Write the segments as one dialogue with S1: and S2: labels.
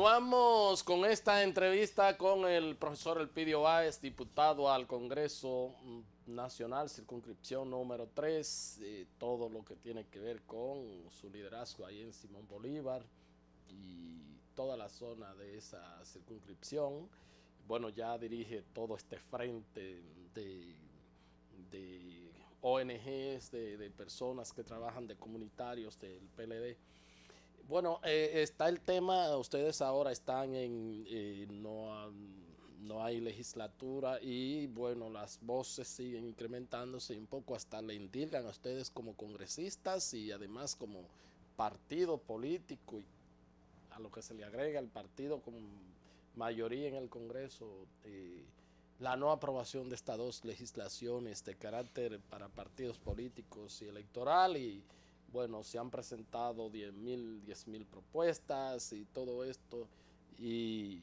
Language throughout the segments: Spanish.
S1: Continuamos con esta entrevista con el profesor Elpidio Báez, diputado al Congreso Nacional, circunscripción número 3, todo lo que tiene que ver con su liderazgo ahí en Simón Bolívar y toda la zona de esa circunscripción. Bueno, ya dirige todo este frente de ONGs, de personas que trabajan, de comunitarios del PLD. Bueno, está el tema, ustedes ahora están no hay legislatura y bueno, las voces siguen incrementándose y un poco hasta le indilgan a ustedes como congresistas y además como partido político y a lo que se le agrega el partido con mayoría en el Congreso, la no aprobación de estas dos legislaciones de carácter para partidos políticos y electoral y bueno, se han presentado 10.000 propuestas y todo esto y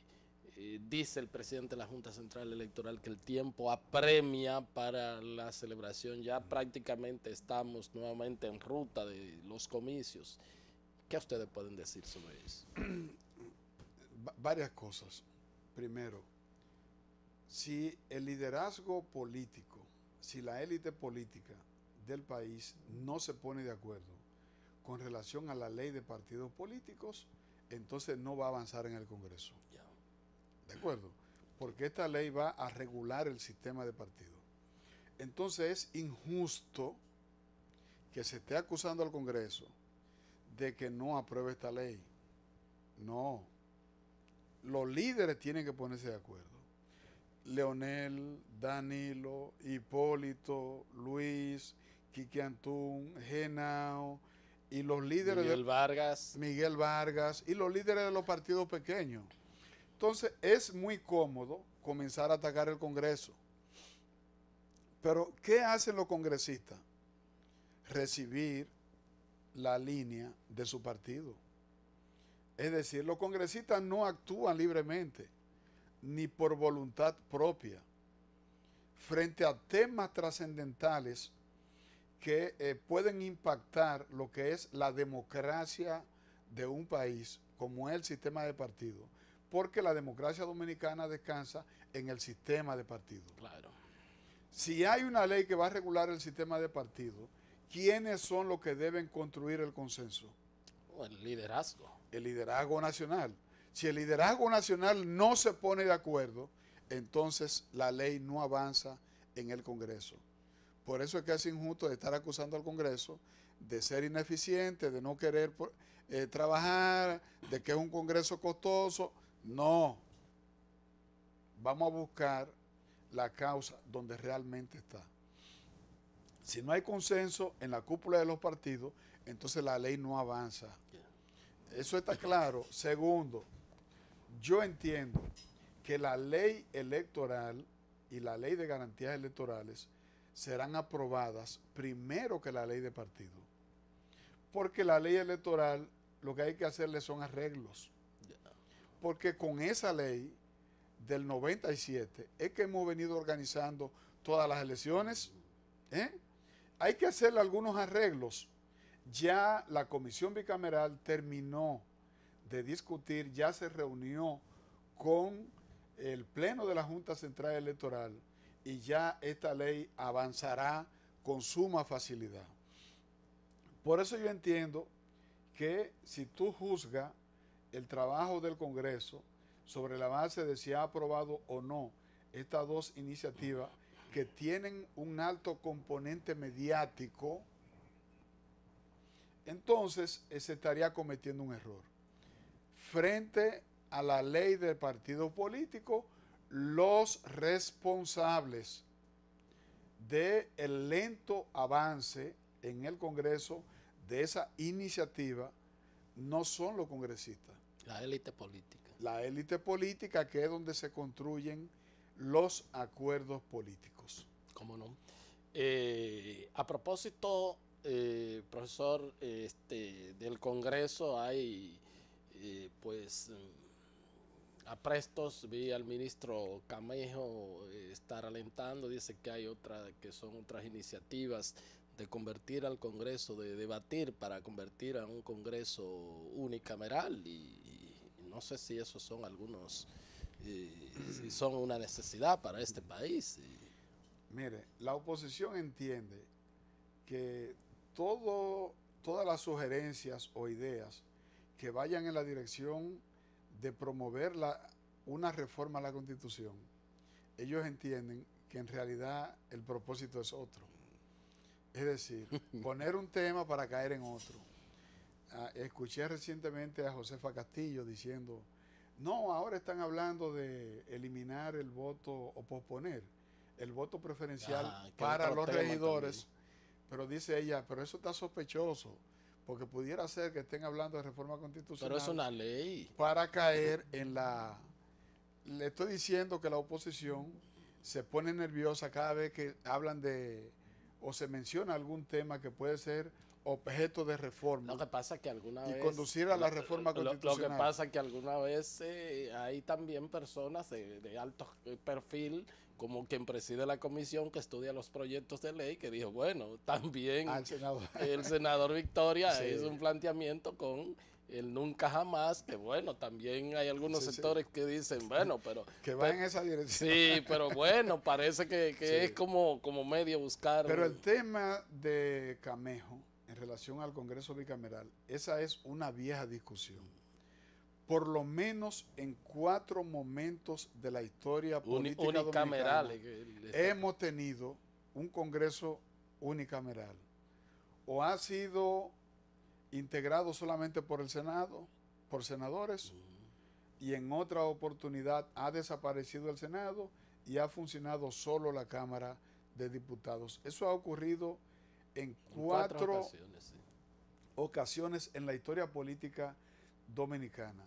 S1: dice el presidente de la Junta Central Electoral que el tiempo apremia para la celebración. Ya prácticamente estamos nuevamente en ruta de los comicios. ¿Qué ustedes pueden decir sobre eso?
S2: Varias cosas. Primero, si el liderazgo político, si la élite política del país no se pone de acuerdo con relación a la ley de partidos políticos, entonces no va a avanzar en el Congreso. ¿De acuerdo? Porque esta ley va a regular el sistema de partidos. Entonces es injusto que se esté acusando al Congreso de que no apruebe esta ley. No. Los líderes tienen que ponerse de acuerdo. Leonel, Danilo, Hipólito, Luis, Quique Antún, Genao y los líderes Miguel Vargas y los líderes de los partidos pequeños. Entonces es muy cómodo comenzar a atacar el Congreso. Pero ¿qué hacen los congresistas? Recibir la línea de su partido. Es decir, los congresistas no actúan libremente ni por voluntad propia frente a temas trascendentales que pueden impactar lo que es la democracia de un país, como es el sistema de partidos, porque la democracia dominicana descansa en el sistema de partidos.
S1: Claro.
S2: Si hay una ley que va a regular el sistema de partidos, ¿quiénes son los que deben construir el consenso?
S1: El liderazgo.
S2: El liderazgo nacional. Si el liderazgo nacional no se pone de acuerdo, entonces la ley no avanza en el Congreso. Por eso es que es injusto de estar acusando al Congreso de ser ineficiente, de no querer trabajar, de que es un Congreso costoso. No. Vamos a buscar la causa donde realmente está. Si no hay consenso en la cúpula de los partidos, entonces la ley no avanza. Eso está claro. Segundo, yo entiendo que la ley electoral y la ley de garantías electorales serán aprobadas primero que la ley de partido. Porque la ley electoral lo que hay que hacerle son arreglos. Porque con esa ley del 97 es que hemos venido organizando todas las elecciones. Hay que hacerle algunos arreglos. Ya la comisión bicameral terminó de discutir, ya se reunió con el pleno de la Junta Central Electoral y ya esta ley avanzará con suma facilidad. Por eso yo entiendo que si tú juzgas el trabajo del Congreso sobre la base de si ha aprobado o no estas dos iniciativas que tienen un alto componente mediático, entonces se estaría cometiendo un error. Frente a la ley del partido político, los responsables del lento avance en el Congreso de esa iniciativa no son los congresistas.
S1: La élite política.
S2: La élite política, que es donde se construyen los acuerdos políticos.
S1: ¿Cómo no? A propósito, profesor, del Congreso hay pues aprestos, vi al ministro Camejo estar alentando, dice que hay que son otras iniciativas de convertir al Congreso, de debatir para convertir a un Congreso unicameral y no sé si esos son algunos, si son una necesidad para este país.
S2: Mire, la oposición entiende que todas las sugerencias o ideas que vayan en la dirección de promover una reforma a la Constitución, ellos entienden que en realidad el propósito es otro. Es decir, poner un tema para caer en otro. Escuché recientemente a Josefa Castillo diciendo, no, ahora están hablando de eliminar el voto o posponer el voto preferencial para los regidores, pero dice ella, pero eso está sospechoso, porque pudiera ser que estén hablando de reforma constitucional.
S1: Pero es una ley.
S2: Para caer en la... Le estoy diciendo que la oposición se pone nerviosa cada vez que hablan de o se menciona algún tema que puede ser objeto de reforma.
S1: Lo que pasa es que alguna vez...
S2: Y conducir a la reforma constitucional.
S1: Lo que pasa es que alguna vez hay también personas de alto perfil, como quien preside la comisión que estudia los proyectos de ley, que dijo, bueno, también el senador Victoria sí hizo un planteamiento con el nunca jamás, que bueno, también hay algunos sectores que dicen, bueno, pero...
S2: que va en esa dirección.
S1: Sí, pero bueno, parece que es como medio buscar...
S2: Pero el tema de Camejo, en relación al Congreso bicameral, esa es una vieja discusión. Por lo menos en 4 momentos de la historia política dominicana hemos tenido un Congreso unicameral. O ha sido integrado solamente por el Senado, por senadores, y en otra oportunidad ha desaparecido el Senado y ha funcionado solo la Cámara de Diputados. Eso ha ocurrido en 4 ocasiones en la historia política dominicana.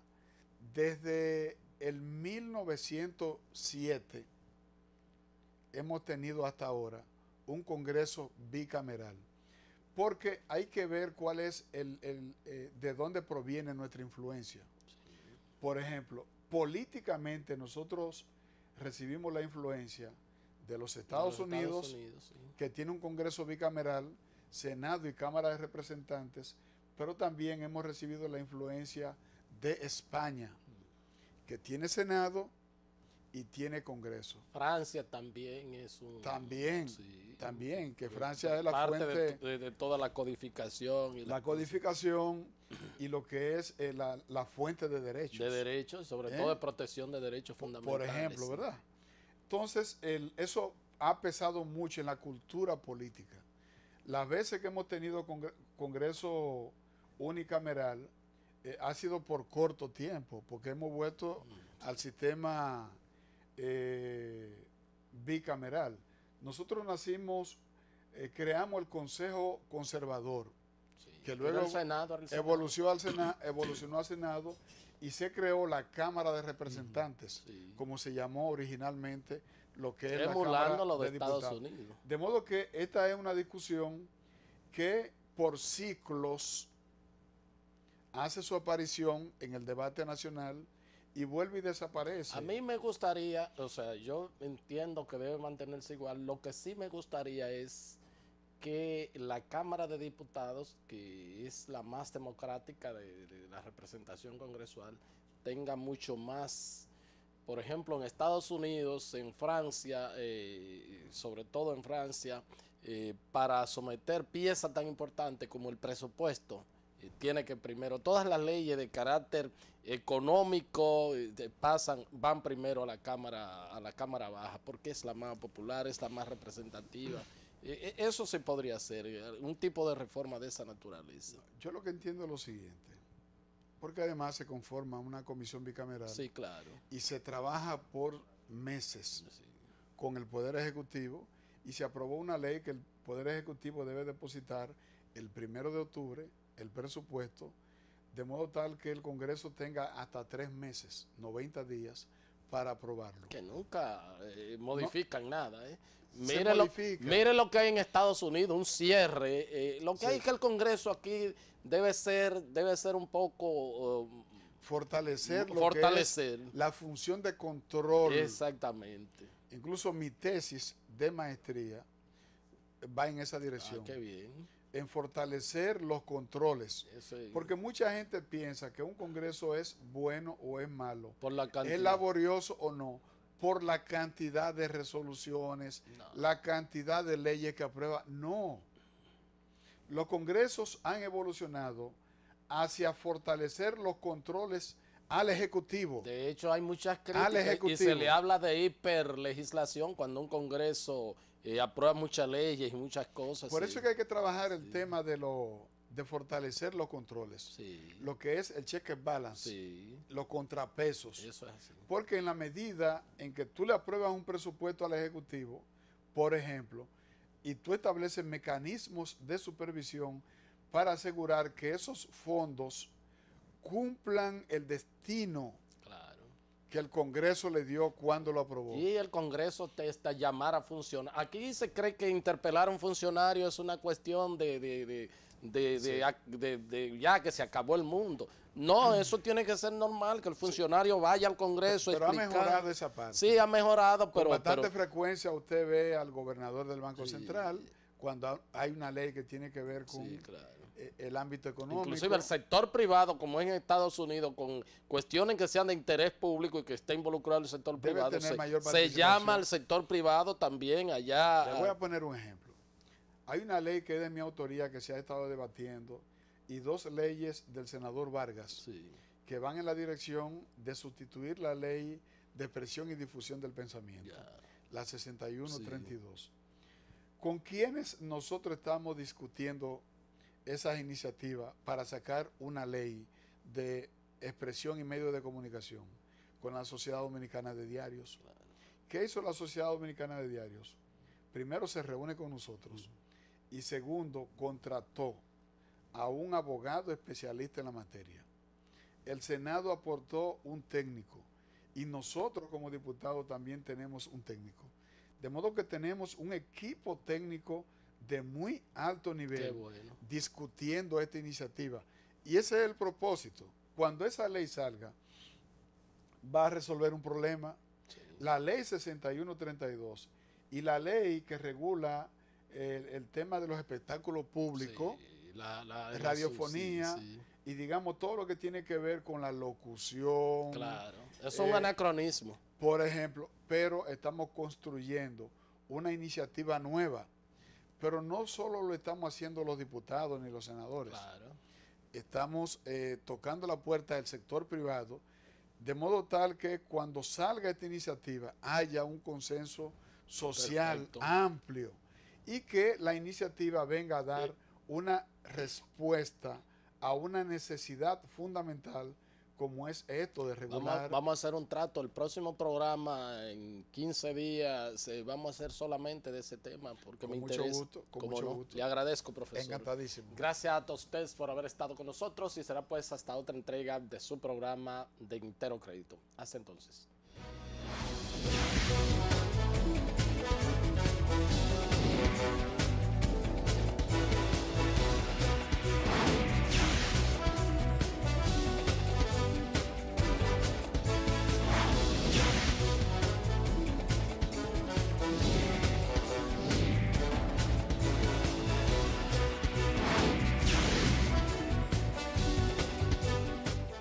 S2: Desde el 1907 hemos tenido hasta ahora un Congreso bicameral, porque hay que ver cuál es de dónde proviene nuestra influencia. Por ejemplo, políticamente nosotros recibimos la influencia de los Estados Unidos, sí, que tiene un Congreso bicameral, Senado y Cámara de Representantes, pero también hemos recibido la influencia de España, que tiene Senado y tiene Congreso.
S1: Francia también es un...
S2: También, que Francia es la
S1: parte
S2: fuente...
S1: de toda la codificación.
S2: La codificación y lo que es la fuente de derechos.
S1: De derechos, sobre todo de protección de derechos fundamentales.
S2: Por ejemplo, ¿verdad? Entonces, eso ha pesado mucho en la cultura política. Las veces que hemos tenido Congreso unicameral, ha sido por corto tiempo, porque hemos vuelto al sistema bicameral. Nosotros creamos el Consejo Conservador, que luego evolucionó al Senado y se creó la Cámara de Representantes, como se llamó originalmente, lo que es la Cámara de Diputados. De modo que esta es una discusión que por ciclos hace su aparición en el debate nacional y vuelve y desaparece.
S1: A mí me gustaría, o sea, yo entiendo que debe mantenerse igual. Lo que sí me gustaría es que la Cámara de Diputados, que es la más democrática de la representación congresual, tenga mucho más, por ejemplo, en Estados Unidos, en Francia, sobre todo en Francia, para someter piezas tan importantes como el presupuesto, tiene que primero, todas las leyes de carácter económico van primero a la cámara baja, porque es la más popular, es la más representativa. Eso se podría hacer, un tipo de reforma de esa naturaleza.
S2: Yo lo que entiendo es lo siguiente, porque además se conforma una comisión bicameral.
S1: Sí, claro.
S2: Y se trabaja por meses con el Poder Ejecutivo, y se aprobó una ley que el Poder Ejecutivo debe depositar el 1 de octubre el presupuesto, de modo tal que el Congreso tenga hasta 3 meses, 90 días, para aprobarlo.
S1: Que nunca modifican nada. Mire lo que hay en Estados Unidos, un cierre. Lo que hay que el Congreso aquí debe ser un poco...
S2: fortalecer que es la función de control.
S1: Exactamente.
S2: Incluso mi tesis de maestría va en esa dirección.
S1: Qué bien.
S2: en fortalecer los controles. Porque mucha gente piensa que un Congreso es bueno o es malo,
S1: por la cantidad,
S2: es laborioso o no, por la cantidad de resoluciones, la cantidad de leyes que aprueba. No. Los Congresos han evolucionado hacia fortalecer los controles al Ejecutivo.
S1: De hecho, hay muchas críticas y se le habla de hiperlegislación cuando un Congreso aprueba muchas leyes y muchas cosas.
S2: Por eso es que hay que trabajar el tema de fortalecer los controles, lo que es el check and balance, los contrapesos.
S1: Eso es así.
S2: Porque en la medida en que tú le apruebas un presupuesto al Ejecutivo, por ejemplo, y tú estableces mecanismos de supervisión para asegurar que esos fondos cumplan el destino que el Congreso le dio cuando lo aprobó.
S1: Y el Congreso te está llamar a funcionar. Aquí se cree que interpelar a un funcionario es una cuestión de ya que se acabó el mundo. No, eso tiene que ser normal, que el funcionario vaya al Congreso.
S2: Pero ha mejorado esa parte.
S1: Sí, ha mejorado, pero...
S2: Con bastante frecuencia usted ve al gobernador del Banco Central cuando hay una ley que tiene que ver con el ámbito económico.
S1: Inclusive el sector privado, como en Estados Unidos, con cuestiones que sean de interés público y que esté involucrado el sector privado, se llama al sector privado también allá.
S2: Le voy a poner un ejemplo. Hay una ley que es de mi autoría que se ha estado debatiendo y dos leyes del senador Vargas que van en la dirección de sustituir la ley de expresión y difusión del pensamiento, la 6132. ¿Con quiénes nosotros estamos discutiendo esas iniciativas para sacar una ley de expresión y medios de comunicación? Con la Sociedad Dominicana de Diarios. ¿Qué hizo la Sociedad Dominicana de Diarios? Primero se reúne con nosotros y segundo contrató a un abogado especialista en la materia. El Senado aportó un técnico y nosotros como diputados también tenemos un técnico. De modo que tenemos un equipo técnico de muy alto nivel discutiendo esta iniciativa. Y ese es el propósito. Cuando esa ley salga, va a resolver un problema. La ley 6132 y la ley que regula el tema de los espectáculos públicos, la radiofonía y digamos todo lo que tiene que ver con la locución.
S1: Claro, es un anacronismo.
S2: Por ejemplo, pero estamos construyendo una iniciativa nueva. Pero no solo lo estamos haciendo los diputados ni los senadores. Estamos tocando la puerta del sector privado, de modo tal que cuando salga esta iniciativa haya un consenso social amplio y que la iniciativa venga a dar una respuesta a una necesidad fundamental como es esto de regular.
S1: Vamos a hacer un trato. El próximo programa, en 15 días, vamos a hacer solamente de ese tema porque me interesa.
S2: Con mucho gusto.
S1: Le agradezco, profesor.
S2: Encantadísimo.
S1: Gracias a todos ustedes por haber estado con nosotros y será pues hasta otra entrega de su programa de Entero Crédito. Hasta entonces.